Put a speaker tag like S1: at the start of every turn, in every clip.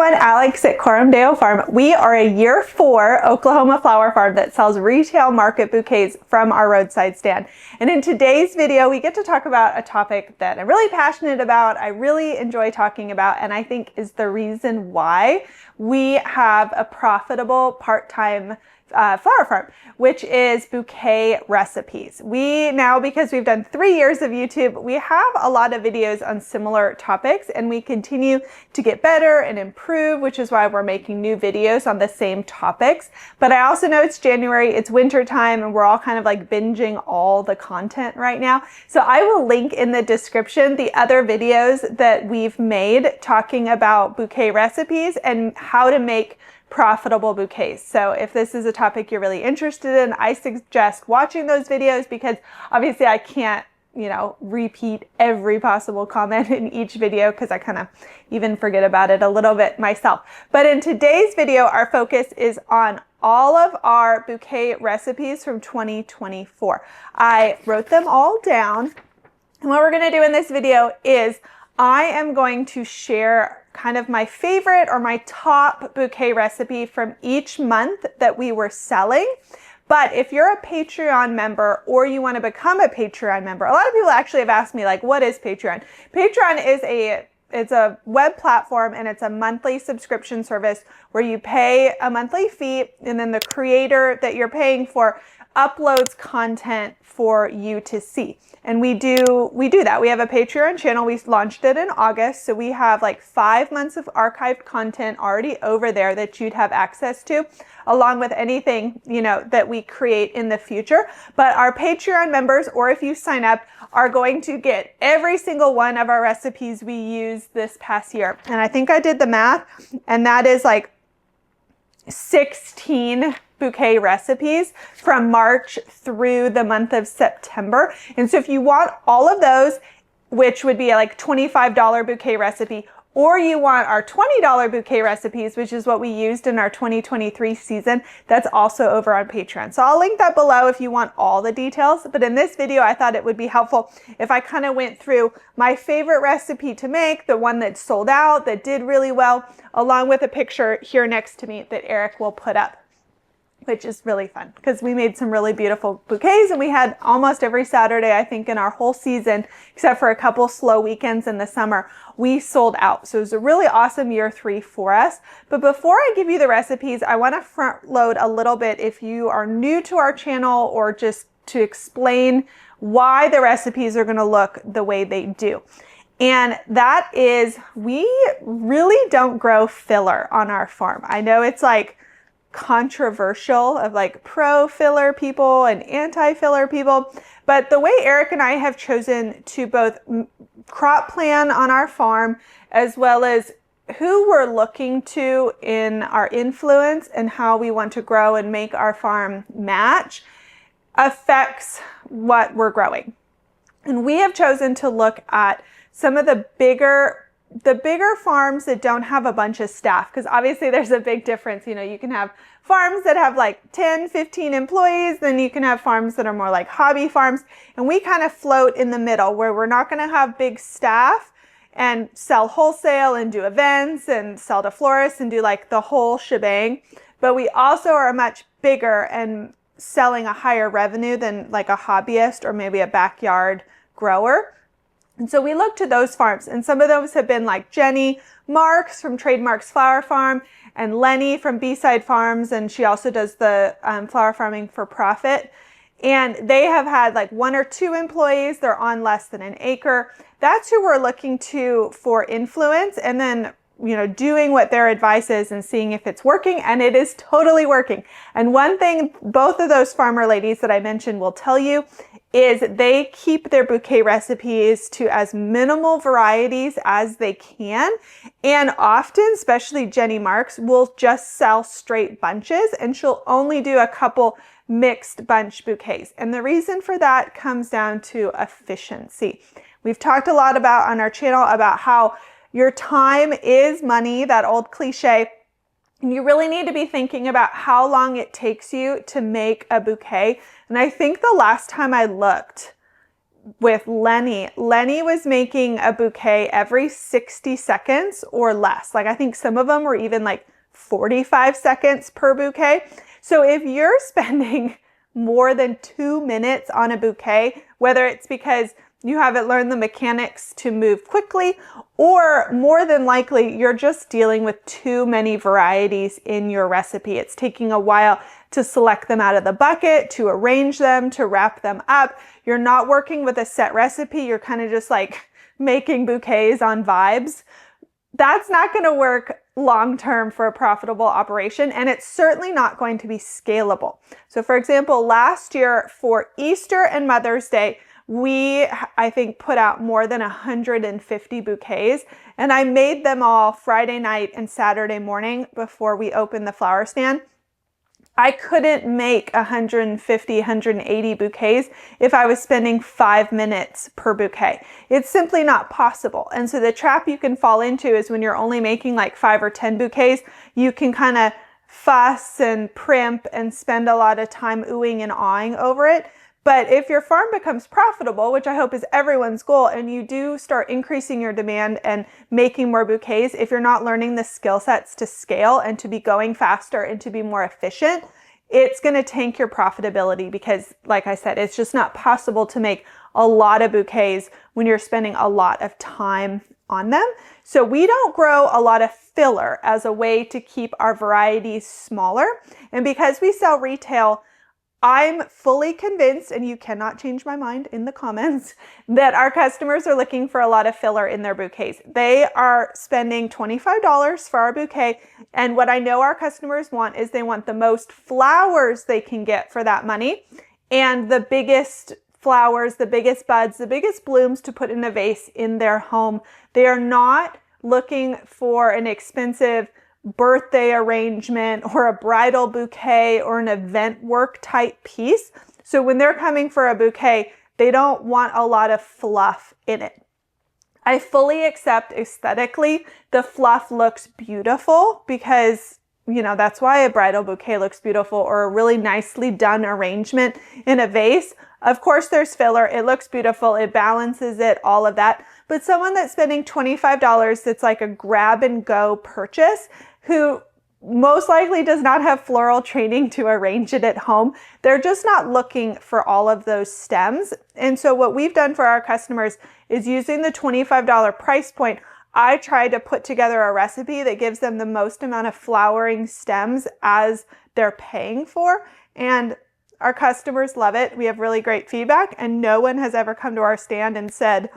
S1: everyone, Alex at Coram Deo Farm. We are a year 4 Oklahoma flower farm that sells retail market bouquets from our roadside stand. And in today's video, we get to talk about a topic that I'm really passionate about, I really enjoy talking about, and I think is the reason why we have a profitable part-time flower farm, which is bouquet recipes. We now, because we've done 3 years of YouTube, we have a lot of videos on similar topics, and we continue to get better and improve, which is why we're making new videos on the same topics. But I also know it's January, it's winter time, and we're all kind of like binging all the content right now. So I will link in the description the other videos that we've made talking about bouquet recipes and how to make profitable bouquets. So if this is a topic you're really interested in, I suggest watching those videos because obviously I can't, repeat every possible comment in each video because I kind of even forget about it a little bit myself. But in today's video, our focus is on all of our bouquet recipes from 2024. I wrote them all down. And what we're going to do in this video is I am going to share kind of my favorite or my top bouquet recipe from each month that we were selling. But if you're a Patreon member or you want to become a Patreon member, a lot of people actually have asked me, like, what is Patreon? Patreon is it's a web platform, and it's a monthly subscription service where you pay a monthly fee, and then the creator that you're paying for uploads content for you to see. And we do that. We have a Patreon channel. We launched it in August. So we have like 5 months of archived content already over there that you'd have access to, along with anything, that we create in the future. But our Patreon members, or if you sign up, are going to get every single one of our recipes we used this past year. And I think I did the math, and that is like 16 bouquet recipes from March through the month of September. And so if you want all of those, which would be like $25 bouquet recipe, or you want our $20 bouquet recipes, which is what we used in our 2023 season, that's also over on Patreon. So I'll link that below if you want all the details. But in this video, I thought it would be helpful if I kind of went through my favorite recipe to make, the one that sold out, that did really well, along with a picture here next to me that Eric will put up, which is really fun because we made some really beautiful bouquets, and we had almost every Saturday, I think, in our whole season, except for a couple slow weekends in the summer, we sold out. So it was a really awesome year 3 for us. But before I give you the recipes, I want to front load a little bit if you are new to our channel, or just to explain why the recipes are going to look the way they do. And that is, we really don't grow filler on our farm. I know it's like controversial of like pro filler people and anti filler people, but the way Eric and I have chosen to both crop plan on our farm, as well as who we're looking to in our influence and how we want to grow and make our farm match, affects what we're growing. And we have chosen to look at some of the bigger farms that don't have a bunch of staff, because obviously there's a big difference. You can have farms that have like 10, 15 employees, then you can have farms that are more like hobby farms. And we kind of float in the middle, where we're not going to have big staff and sell wholesale and do events and sell to florists and do like the whole shebang. But we also are much bigger and selling a higher revenue than like a hobbyist or maybe a backyard grower. And so we look to those farms, and some of those have been like Jenny Marks from Trademarks Flower Farm, and Lenny from B-Side Farms, and she also does the flower farming for profit. And they have had like 1 or 2 employees. They're on less than an acre. That's who we're looking to for influence, and then doing what their advice is and seeing if it's working, and it is totally working. And one thing both of those farmer ladies that I mentioned will tell you is they keep their bouquet recipes to as minimal varieties as they can. And often, especially Jenny Marks, will just sell straight bunches, and she'll only do a couple mixed bunch bouquets. And the reason for that comes down to efficiency. We've talked a lot about on our channel about how your time is money, that old cliche. And you really need to be thinking about how long it takes you to make a bouquet. And I think the last time I looked, with Lenny. Lenny was making a bouquet every 60 seconds or less. Like I think some of them were even like 45 seconds per bouquet. So if you're spending more than 2 minutes on a bouquet, whether it's because you haven't learned the mechanics to move quickly, or more than likely you're just dealing with too many varieties in your recipe. It's taking a while to select them out of the bucket, to arrange them, to wrap them up. You're not working with a set recipe. You're kind of just like making bouquets on vibes. That's not going to work long-term for a profitable operation, and it's certainly not going to be scalable. So for example, last year for Easter and Mother's Day, we, I think, put out more than 150 bouquets, and I made them all Friday night and Saturday morning before we opened the flower stand. I couldn't make 150, 180 bouquets if I was spending 5 minutes per bouquet. It's simply not possible. And so the trap you can fall into is when you're only making like 5 or 10 bouquets, you can kind of fuss and primp and spend a lot of time oohing and awing over it. But if your farm becomes profitable, which I hope is everyone's goal, and you do start increasing your demand and making more bouquets, if you're not learning the skill sets to scale and to be going faster and to be more efficient, it's going to tank your profitability because, like I said, it's just not possible to make a lot of bouquets when you're spending a lot of time on them. So we don't grow a lot of filler as a way to keep our varieties smaller. And because we sell retail, I'm fully convinced, and you cannot change my mind in the comments, that our customers are looking for a lot of filler in their bouquets. They are spending $25 for our bouquet, and what I know our customers want is they want the most flowers they can get for that money, and the biggest flowers, the biggest buds, the biggest blooms to put in a vase in their home. They are not looking for an expensive birthday arrangement or a bridal bouquet or an event work type piece. So when they're coming for a bouquet, they don't want a lot of fluff in it. I fully accept aesthetically the fluff looks beautiful because, you know, that's why a bridal bouquet looks beautiful, or a really nicely done arrangement in a vase. Of course, there's filler. It looks beautiful. It balances it, all of that. But someone that's spending $25, that's like a grab and go purchase, who most likely does not have floral training to arrange it at home, they're just not looking for all of those stems. And so what we've done for our customers is, using the $25 price point, I try to put together a recipe that gives them the most amount of flowering stems as they're paying for. And our customers love it. We have really great feedback, and no one has ever come to our stand and said,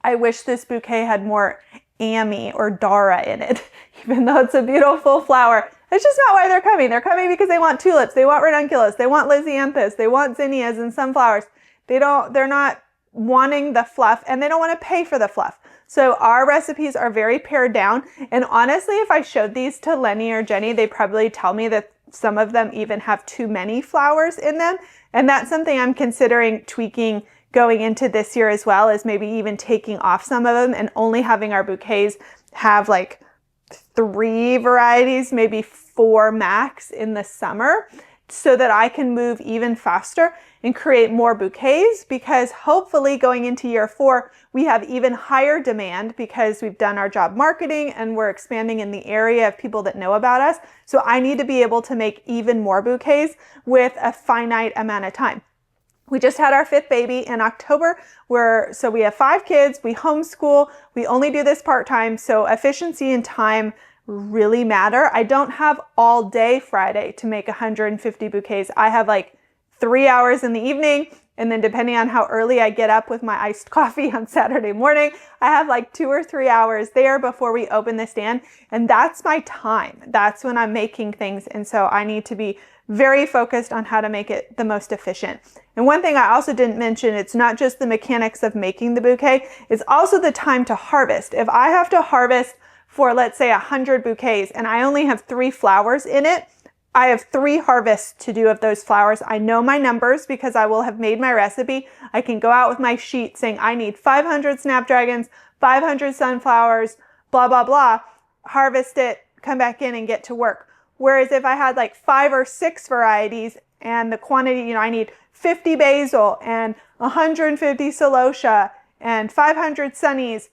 S1: I wish this bouquet had more Amy or Dara in it, even though it's a beautiful flower. It's just not why they're coming. They're coming because they want tulips, they want ranunculus, they want lysianthus, they want zinnias and sunflowers. They're not wanting the fluff, and they don't want to pay for the fluff. So our recipes are very pared down. And honestly, if I showed these to Lenny or Jenny, they'd probably tell me that some of them even have too many flowers in them. And that's something I'm considering tweaking going into this year as well, is maybe even taking off some of them and only having our bouquets have like 3 varieties, maybe 4 max in the summer, so that I can move even faster and create more bouquets, because hopefully going into year 4, we have even higher demand because we've done our job marketing and we're expanding in the area of people that know about us. So I need to be able to make even more bouquets with a finite amount of time. We just had our 5th baby in October. So we have 5 kids, we homeschool, we only do this part-time, so efficiency and time really matter. I don't have all day Friday to make 150 bouquets. I have like 3 hours in the evening, and then depending on how early I get up with my iced coffee on Saturday morning, I have like 2 or 3 hours there before we open the stand, and that's my time. That's when I'm making things, and so I need to be very focused on how to make it the most efficient. And one thing I also didn't mention, it's not just the mechanics of making the bouquet, it's also the time to harvest. If I have to harvest for, let's say, 100 bouquets and I only have 3 flowers in it, I have 3 harvests to do of those flowers. I know my numbers because I will have made my recipe. I can go out with my sheet saying I need 500 snapdragons, 500 sunflowers, blah, blah, blah, harvest it, come back in and get to work. Whereas if I had like 5 or 6 varieties and the quantity, I need 50 basil and 150 celosia and 500 sunnies,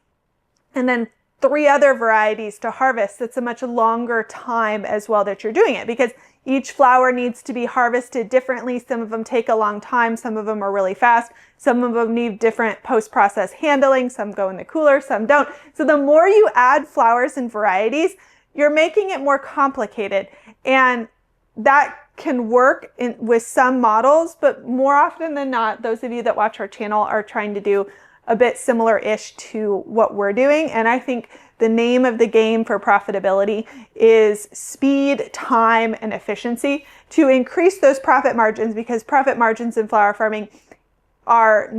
S1: and then 3 other varieties to harvest. It's a much longer time as well that you're doing it, because each flower needs to be harvested differently. Some of them take a long time. Some of them are really fast. Some of them need different post-process handling. Some go in the cooler, some don't. So the more you add flowers and varieties, you're making it more complicated. And that can work with some models, but more often than not, those of you that watch our channel are trying to do a bit similar-ish to what we're doing. And I think the name of the game for profitability is speed, time, and efficiency to increase those profit margins, because profit margins in flower farming are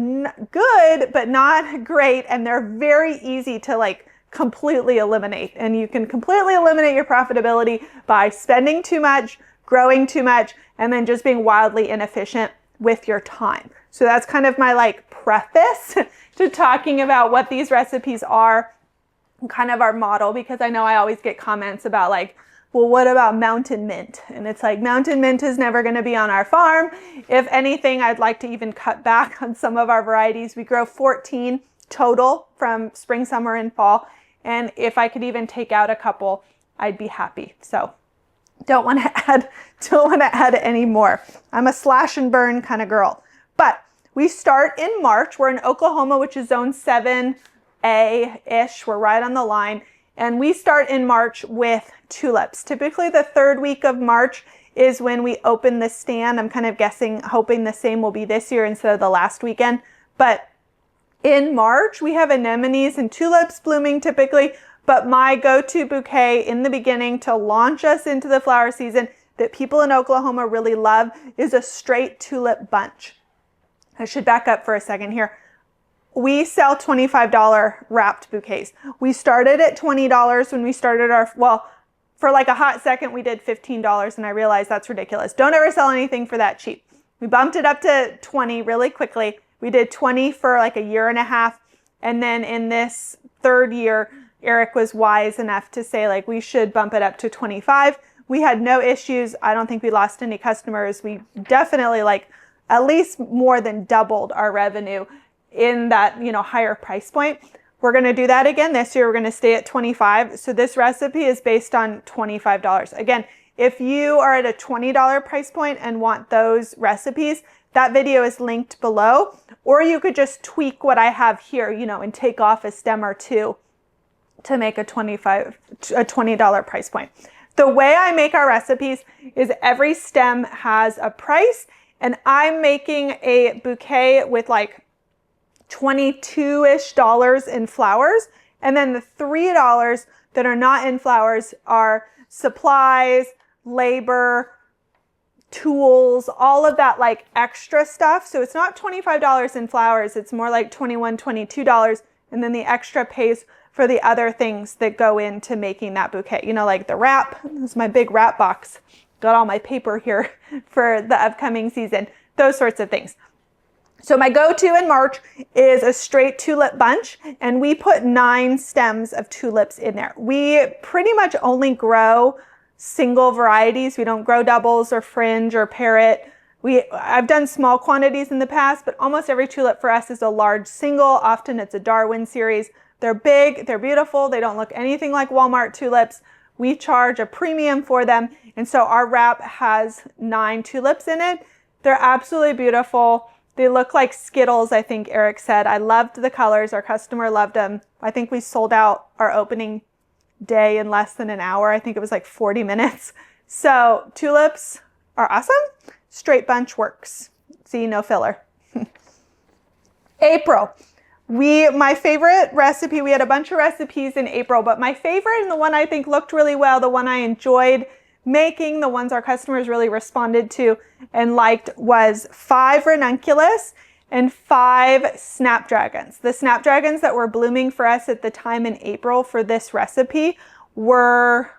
S1: good, but not great. And they're very easy to like completely eliminate. And you can completely eliminate your profitability by spending too much, growing too much, and then just being wildly inefficient with your time. So that's kind of my like preface to talking about what these recipes are, kind of our model, because I know I always get comments about like, well, what about mountain mint? And it's like, mountain mint is never going to be on our farm. If anything, I'd like to even cut back on some of our varieties. We grow 14 total from spring, summer, and fall. And if I could even take out a couple, I'd be happy. So don't want to add any more. I'm a slash and burn kind of girl. But we start in March. We're in Oklahoma, which is zone 7A-ish. We're right on the line. And we start in March with tulips. Typically the 3rd week of March is when we open the stand. I'm kind of hoping the same will be this year instead of the last weekend. But in March, we have anemones and tulips blooming typically. But my go-to bouquet in the beginning to launch us into the flower season that people in Oklahoma really love is a straight tulip bunch. I should back up for a second here. We sell $25 wrapped bouquets. We started at $20 when we started for like a hot second, we did $15, and I realized that's ridiculous. Don't ever sell anything for that cheap. We bumped it up to 20 really quickly. We did 20 for like a year and a half. And then in this 3rd year, Eric was wise enough to say like, we should bump it up to 25. We had no issues. I don't think we lost any customers. We definitely like at least more than doubled our revenue in that, higher price point. We're going to do that again this year. We're going to stay at 25. So this recipe is based on $25. Again, if you are at a $20 price point and want those recipes, that video is linked below, or you could just tweak what I have here, and take off a stem or two to make a $20 price point. The way I make our recipes is every stem has a price, and I'm making a bouquet with like $22-ish in flowers. And then the $3 that are not in flowers are supplies, labor, tools, all of that like extra stuff. So it's not $25 in flowers. It's more like $21, $22. And then the extra pays for the other things that go into making that bouquet. Like the wrap. This is my big wrap box. Got all my paper here for the upcoming season. Those sorts of things. So my go-to in March is a straight tulip bunch, and we put 9 stems of tulips in there. We pretty much only grow single varieties. We don't grow doubles or fringe or parrot. I've done small quantities in the past, but almost every tulip for us is a large single. Often it's a Darwin series. They're big, they're beautiful. They don't look anything like Walmart tulips. We charge a premium for them. And so our wrap has 9 tulips in it. They're absolutely beautiful. They look like Skittles, I think Eric said. I loved the colors. Our customer loved them. I think we sold out our opening day in less than an hour. I think it was like 40 minutes. So tulips are awesome. Straight bunch works. See, no filler. April. My favorite recipe, we had a bunch of recipes in April, but my favorite and the one I think looked really well, the one I enjoyed making, the ones our customers really responded to and liked, was 5 ranunculus and 5 snapdragons. The snapdragons that were blooming for us at the time in April for this recipe were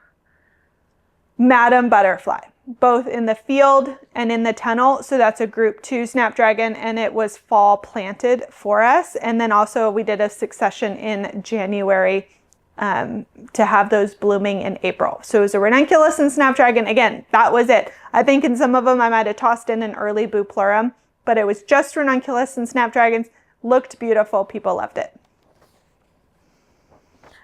S1: Madam Butterfly, both in the field and in the tunnel. So that's a group 2 snapdragon, and it was fall planted for us. And then also we did a succession in January to have those blooming in April. So it was a ranunculus and snapdragon. Again, that was it. I think in some of them I might have tossed in an early bupleurum, but it was just ranunculus and snapdragons. Looked beautiful. People loved it.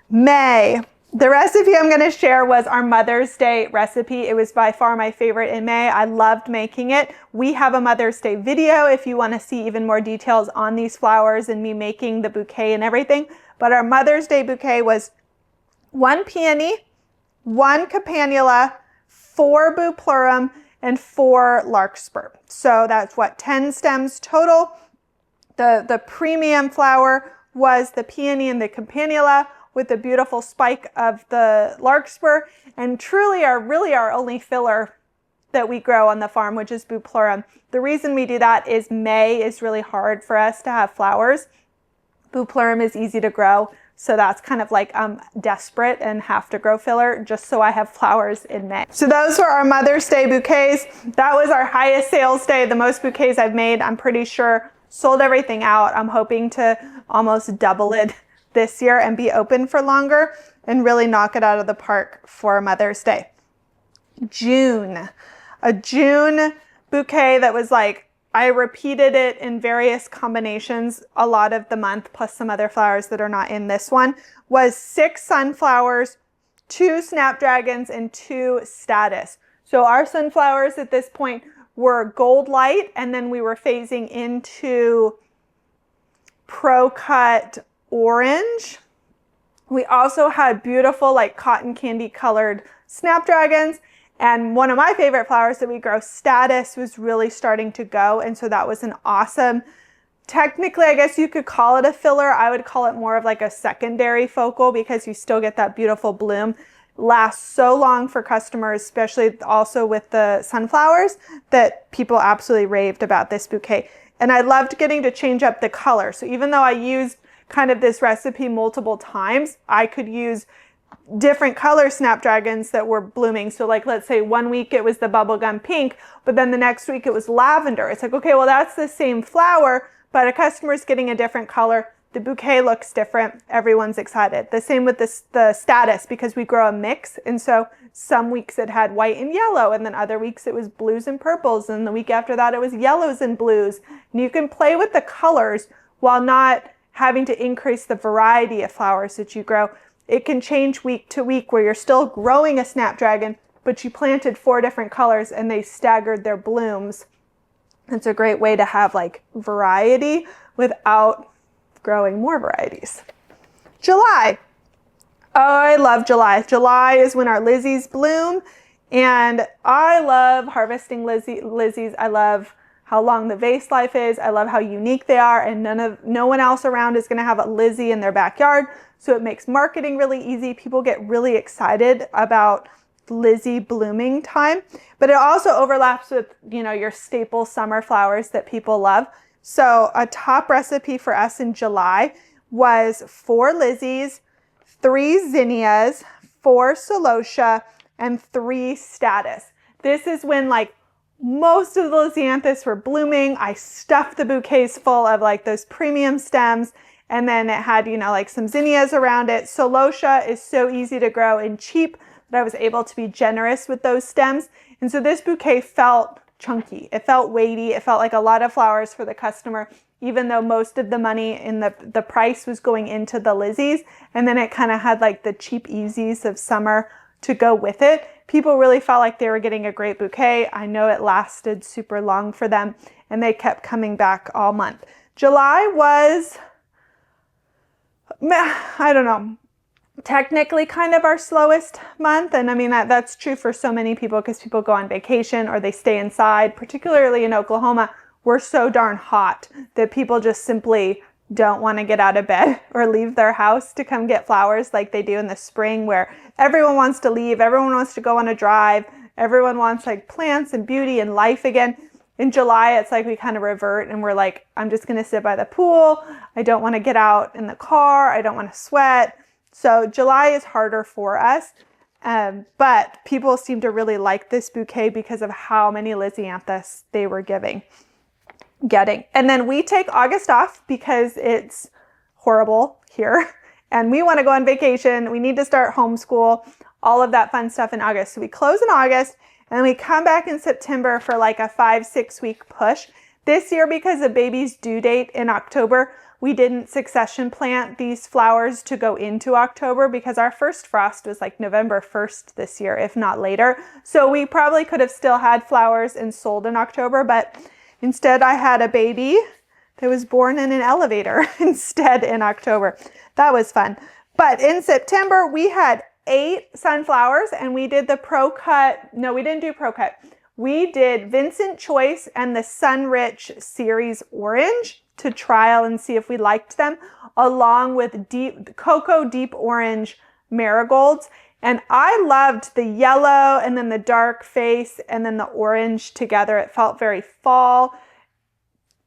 S1: May. The recipe I'm going to share was our Mother's Day recipe. It was by far my favorite in May. I loved making it. We have a Mother's Day video if you want to see even more details on these flowers and me making the bouquet and everything. But our Mother's Day bouquet was 1 peony, 1 campanula, 4 bupleurum, and 4 larkspur. So that's what, 10 stems total. The premium flower was the peony and the campanula, with the beautiful spike of the larkspur, and truly our only filler that we grow on the farm, which is bupleurum. The reason we do that is May is really hard for us to have flowers. Bupleurum is easy to grow, so that's kind of like I'm desperate and have to grow filler just so I have flowers in May. So those were our Mother's Day bouquets. That was our highest sales day, the most bouquets I've made. I'm pretty sure sold everything out. I'm hoping to almost double it this year and be open for longer and really knock it out of the park for Mother's Day. June. A June bouquet that was like, I repeated it in various combinations a lot of the month, plus some other flowers that are not in this one, was 6 sunflowers, 2 snapdragons, and 2 status. So our sunflowers at this point were gold light, and then we were phasing into Pro Cut orange. We also had beautiful like cotton candy colored snapdragons, and one of my favorite flowers that we grow, status, was really starting to go, and so that was an awesome, technically I guess you could call it a filler. I would call it more of like a secondary focal because you still get that beautiful bloom. Lasts so long for customers, especially also with the sunflowers, that people absolutely raved about this bouquet. And I loved getting to change up the color. So even though I used kind of this recipe multiple times, I could use different color snapdragons that were blooming. So like, let's say one week it was the bubblegum pink, but then the next week it was lavender. It's like, okay, well, that's the same flower, but a customer's getting a different color. The bouquet looks different. Everyone's excited. The same with the status, because we grow a mix. And so some weeks it had white and yellow, and then other weeks it was blues and purples. And the week after that, it was yellows and blues. And you can play with the colors while not having to increase the variety of flowers that you grow. It can change week to week where you're still growing a snapdragon, but you planted 4 different colors and they staggered their blooms. It's a great way to have like variety without growing more varieties. July. Oh, I love July. July is when our Lizzies bloom, and I love harvesting Lizzies. I love how long the vase life is. I love how unique they are, and no one else around is going to have a Lizzie in their backyard. So it makes marketing really easy. People get really excited about Lizzie blooming time, but it also overlaps with, you know, your staple summer flowers that people love. So a top recipe for us in July was 4 Lizzies, 3 zinnias, 4 celosia, and 3 status. This is when like most of the lisianthus were blooming. I stuffed the bouquets full of like those premium stems, and then it had, you know, like some zinnias around it. Celosia is so easy to grow and cheap that I was able to be generous with those stems. And so this bouquet felt chunky. It felt weighty. It felt like a lot of flowers for the customer, even though most of the money in the price was going into the Lizzies. And then it kind of had like the cheap easies of summer to go with it. People really felt like they were getting a great bouquet. I know it lasted super long for them, and they kept coming back all month. July was, I don't know, technically kind of our slowest month. And I mean, that's true for so many people because people go on vacation or they stay inside, particularly in Oklahoma. We're so darn hot that people just simply don't want to get out of bed or leave their house to come get flowers like they do in the spring, where everyone wants to leave, everyone wants to go on a drive, everyone wants like plants and beauty and life again. In July, it's like we kind of revert and we're like, I'm just going to sit by the pool. I don't want to get out in the car. I don't want to sweat. So July is harder for us, but people seem to really like this bouquet because of how many lisianthus they were getting. And then we take August off because it's horrible here and we want to go on vacation. We need to start homeschool, all of that fun stuff in August. So we close in August and then we come back in September for like a 5-6 week push. This year, because of baby's due date in October, we didn't succession plant these flowers to go into October because our first frost was like November 1st this year, if not later. So we probably could have still had flowers and sold in October, but instead I had a baby that was born in an elevator instead in October. That was fun. But in September, we had 8 sunflowers and we did the Pro Cut. No, we didn't do Pro Cut. We did Vincent Choice and the Sunrich Series Orange to trial and see if we liked them, along with Cocoa Deep Orange marigolds. And I loved the yellow and then the dark face and then the orange together. It felt very fall,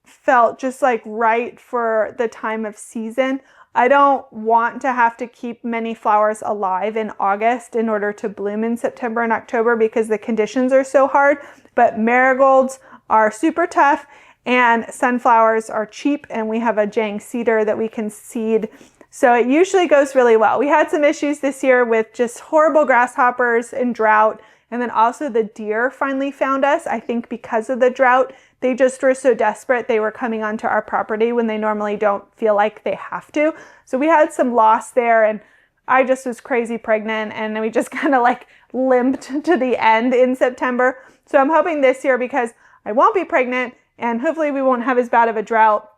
S1: felt just like right for the time of season. I don't want to have to keep many flowers alive in August in order to bloom in September and October because the conditions are so hard, but marigolds are super tough and sunflowers are cheap, and we have a Jang cedar that we can seed. So it usually goes really well. We had some issues this year with just horrible grasshoppers and drought, and then also the deer finally found us. I think because of the drought, they just were so desperate they were coming onto our property when they normally don't feel like they have to. So we had some loss there, and I just was crazy pregnant, and then we just kind of like limped to the end in September. So I'm hoping this year, because I won't be pregnant and hopefully we won't have as bad of a drought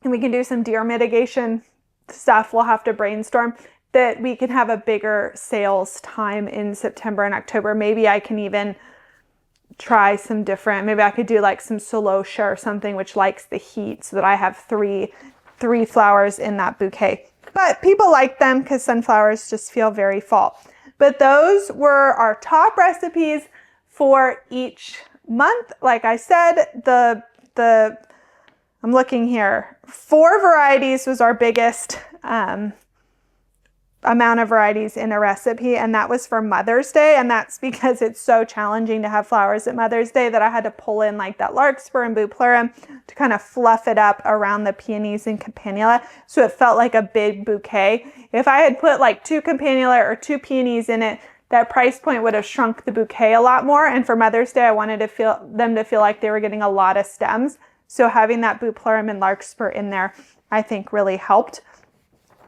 S1: and we can do some deer mitigation stuff, we'll have to brainstorm, that we can have a bigger sales time in September and October. Maybe I can even try some different, maybe I could do like some celosia or something which likes the heat so that I have three flowers in that bouquet. But people like them because sunflowers just feel very fall. But those were our top recipes for each month. Like I said, I'm looking here, 4 varieties was our biggest amount of varieties in a recipe, and that was for Mother's Day, and that's because it's so challenging to have flowers at Mother's Day that I had to pull in like that larkspur and bupleurum to kind of fluff it up around the peonies and campanula so it felt like a big bouquet. If I had put like 2 campanula or 2 peonies in it, that price point would have shrunk the bouquet a lot more, and for Mother's Day I wanted them to feel like they were getting a lot of stems. So having that bupleurum and larkspur in there, I think really helped.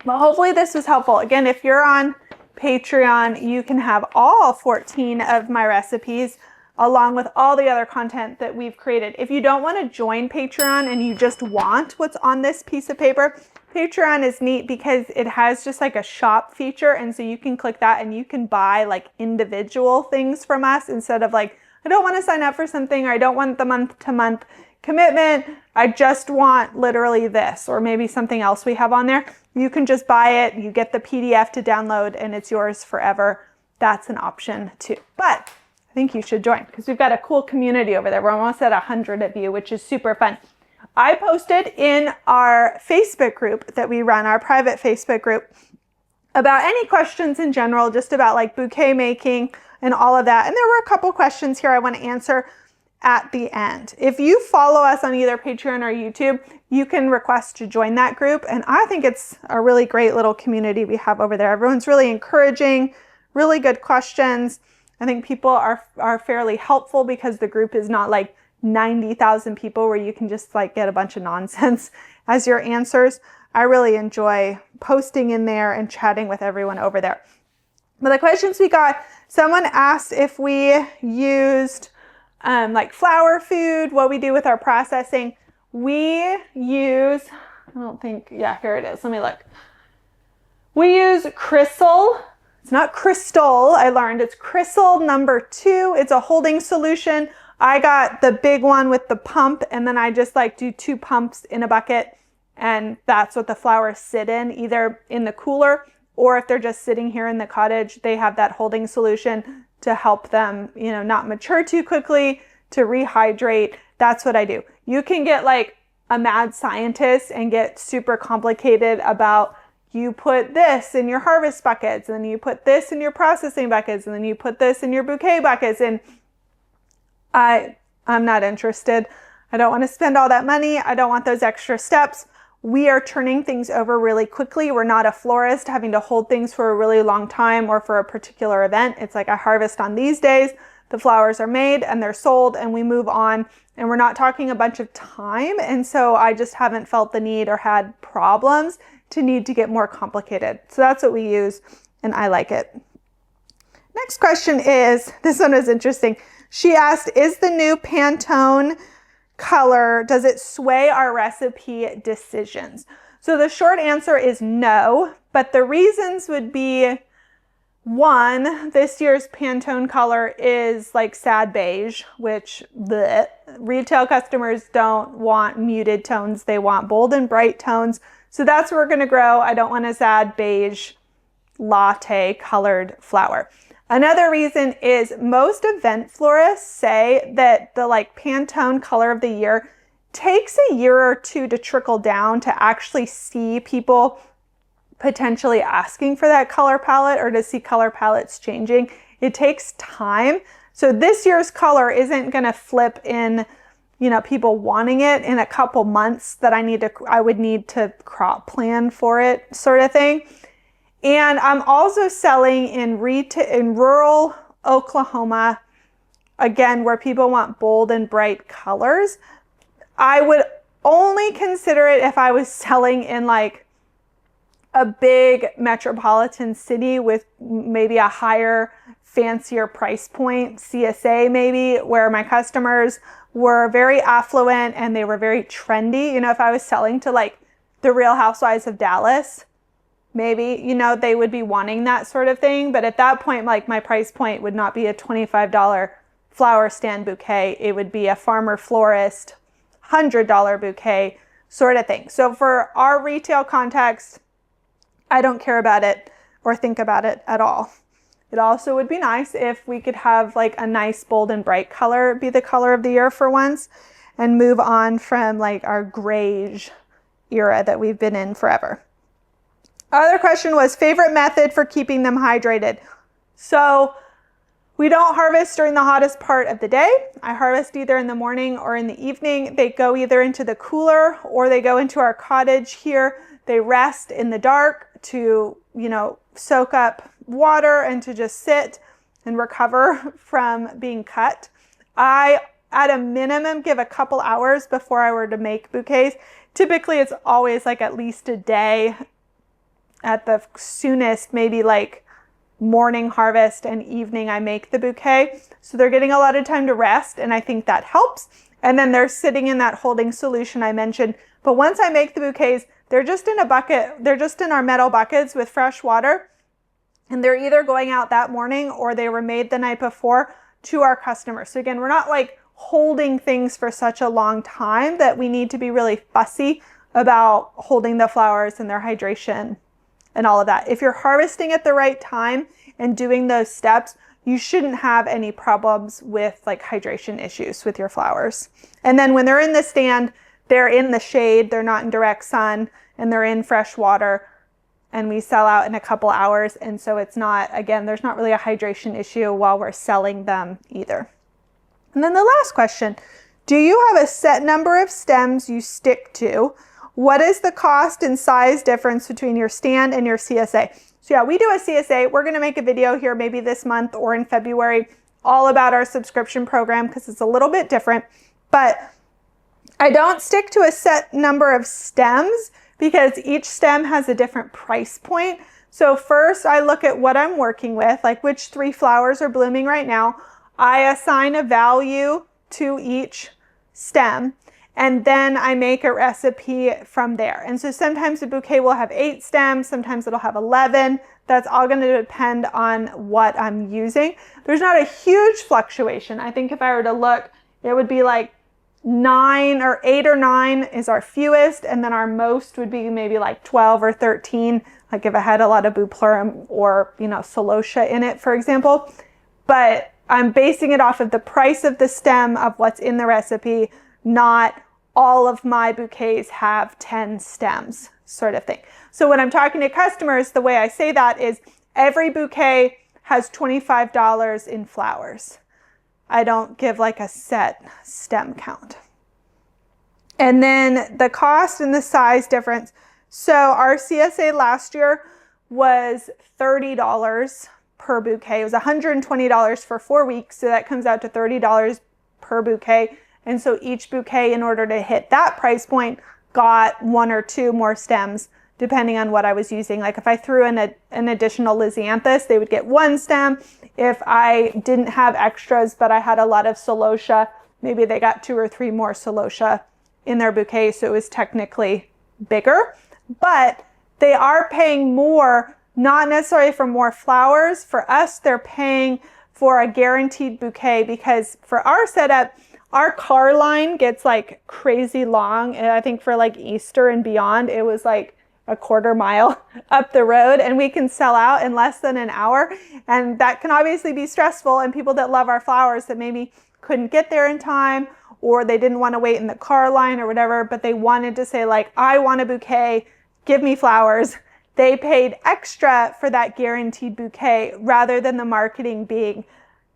S1: But hopefully this was helpful. Again, if you're on Patreon, you can have all 14 of my recipes along with all the other content that we've created. If you don't want to join Patreon and you just want what's on this piece of paper, Patreon is neat because it has just like a shop feature. And so you can click that and you can buy like individual things from us instead of like, I don't want to sign up for something, or I don't want the month-to-month commitment. I just want literally this, or maybe something else we have on there. You can just buy it, you get the PDF to download, and it's yours forever. That's an option too. But I think you should join because we've got a cool community over there. We're almost at 100 of you, which is super fun. I posted in our Facebook group that we run, our private Facebook group, about any questions in general, just about like bouquet making and all of that. And there were a couple questions here I want to answer at the end. If you follow us on either Patreon or YouTube, you can request to join that group. And I think it's a really great little community we have over there. Everyone's really encouraging, really good questions. I think people are fairly helpful because the group is not like 90,000 people where you can just like get a bunch of nonsense as your answers. I really enjoy posting in there and chatting with everyone over there. But the questions we got, someone asked if we used like flower food, what we do with our processing. We use, here it is. Let me look. We use Crystal. It's not Crystal, I learned. It's Crystal #2. It's a holding solution. I got the big one with the pump, and then I just like do 2 pumps in a bucket, and that's what the flowers sit in, either in the cooler or if they're just sitting here in the cottage, they have that holding solution to help them, not mature too quickly, to rehydrate. That's what I do. You can get like a mad scientist and get super complicated about, you put this in your harvest buckets, and then you put this in your processing buckets, and then you put this in your bouquet buckets. And I'm not interested. I don't want to spend all that money. I don't want those extra steps. We are turning things over really quickly. We're not a florist having to hold things for a really long time or for a particular event. It's like I harvest on these days, the flowers are made and they're sold and we move on, and we're not talking a bunch of time. And so I just haven't felt the need or had problems to need to get more complicated. So that's what we use, and I like it. Next question is, this one was interesting. She asked, is the new Pantone color, does it sway our recipe decisions? So the short answer is no, but the reasons would be, one, this year's Pantone color is like sad beige, which the retail customers don't want muted tones. They want bold and bright tones. So that's where we're going to grow. I don't want a sad beige latte colored flower. Another reason is most event florists say that the Pantone color of the year takes a year or two to trickle down to actually see people potentially asking for that color palette or to see color palettes changing. It takes time. So this year's color isn't going to flip in, people wanting it in a couple months that I would need to crop plan for it, sort of thing. And I'm also selling in rural Oklahoma, again, where people want bold and bright colors. I would only consider it if I was selling in a big metropolitan city with maybe a higher, fancier price point, CSA maybe, where my customers were very affluent and they were very trendy. If I was selling to the Real Housewives of Dallas, maybe, they would be wanting that sort of thing. But at that point, my price point would not be a $25 flower stand bouquet. It would be a farmer florist, $100 bouquet sort of thing. So for our retail context, I don't care about it or think about it at all. It also would be nice if we could have a nice bold and bright color be the color of the year for once, and move on from our grayish era that we've been in forever. Other question was favorite method for keeping them hydrated. So we don't harvest during the hottest part of the day. I harvest either in the morning or in the evening. They go either into the cooler or they go into our cottage here. They rest in the dark to, soak up water and to just sit and recover from being cut. I, at a minimum, give a couple hours before I were to make bouquets. Typically, it's always at least a day. At the soonest, maybe morning harvest and evening I make the bouquet. So they're getting a lot of time to rest, and I think that helps. And then they're sitting in that holding solution I mentioned. But once I make the bouquets, they're just in a bucket. They're just in our metal buckets with fresh water. And they're either going out that morning or they were made the night before to our customers. So again, we're not holding things for such a long time that we need to be really fussy about holding the flowers and their hydration and all of that. If you're harvesting at the right time and doing those steps, you shouldn't have any problems with hydration issues with your flowers. And then when they're in the stand, they're in the shade, they're not in direct sun, and they're in fresh water, and we sell out in a couple hours. And so it's not, again, there's not really a hydration issue while we're selling them either. And then the last question, do you have a set number of stems you stick to? What is the cost and size difference between your stand and your CSA? So yeah, we do a CSA. We're going to make a video here maybe this month or in February all about our subscription program because it's a little bit different. But I don't stick to a set number of stems because each stem has a different price point. So first I look at what I'm working with, which 3 flowers are blooming right now. I assign a value to each stem. And then I make a recipe from there. And so sometimes the bouquet will have 8 stems, sometimes it'll have 11. That's all going to depend on what I'm using. There's not a huge fluctuation. I think if I were to look, it would be 9 or 8 or 9 is our fewest, and then our most would be maybe 12 or 13, if I had a lot of Boupleurum or, Celosia in it, for example. But I'm basing it off of the price of the stem of what's in the recipe, not all of my bouquets have 10 stems, sort of thing. So when I'm talking to customers, the way I say that is every bouquet has $25 in flowers. I don't give a set stem count. And then the cost and the size difference. So our CSA last year was $30 per bouquet. It was $120 for 4 weeks, so that comes out to $30 per bouquet. And so each bouquet, in order to hit that price point, got 1 or 2 more stems, depending on what I was using. Like if I threw in an additional lisianthus, they would get 1 stem. If I didn't have extras, but I had a lot of celosia, maybe they got 2 or 3 more celosia in their bouquet, so it was technically bigger. But they are paying more, not necessarily for more flowers. For us, they're paying for a guaranteed bouquet, because for our setup, our car line gets like crazy long. And I think for like Easter and beyond, it was like a 1/4 mile up the road, and we can sell out in less than an hour. And that can obviously be stressful. And people that love our flowers that maybe couldn't get there in time, or they didn't want to wait in the car line or whatever, but they wanted to say like, I want a bouquet, give me flowers. They paid extra for that guaranteed bouquet, rather than the marketing being,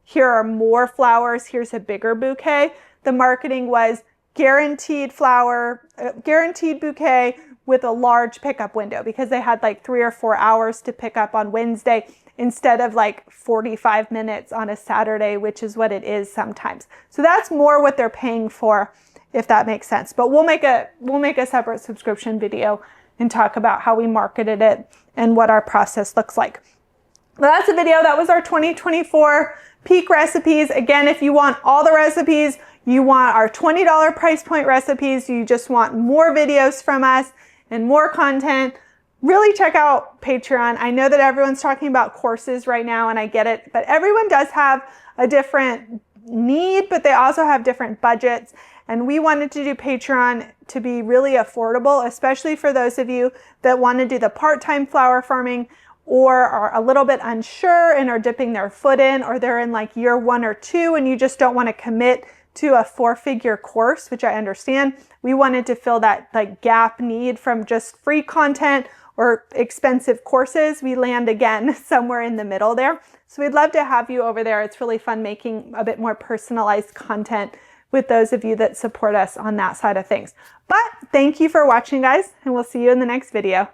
S1: here are more flowers, here's a bigger bouquet. The marketing was guaranteed flower, guaranteed bouquet with a large pickup window, because they had like 3 or 4 hours to pick up on Wednesday instead of like 45 minutes on a Saturday, which is what it is sometimes. So that's more what they're paying for, if that makes sense. But we'll make a separate subscription video and talk about how we marketed it and what our process looks like. Well, that's a video. That was our 2024 peak recipes. Again, if you want all the recipes, you want our $20 price point recipes, you just want more videos from us and more content, really check out Patreon. I know that everyone's talking about courses right now, and I get it, but everyone does have a different need, but they also have different budgets. And we wanted to do Patreon to be really affordable, especially for those of you that want to do the part-time flower farming, or are a little bit unsure and are dipping their foot in, or they're in like year 1 or 2 and you just don't want to commit to a 4-figure course, which I understand. We wanted to fill that like gap need from just free content or expensive courses. We land again somewhere in the middle there. So we'd love to have you over there. It's really fun making a bit more personalized content with those of you that support us on that side of things. But thank you for watching, guys, and we'll see you in the next video.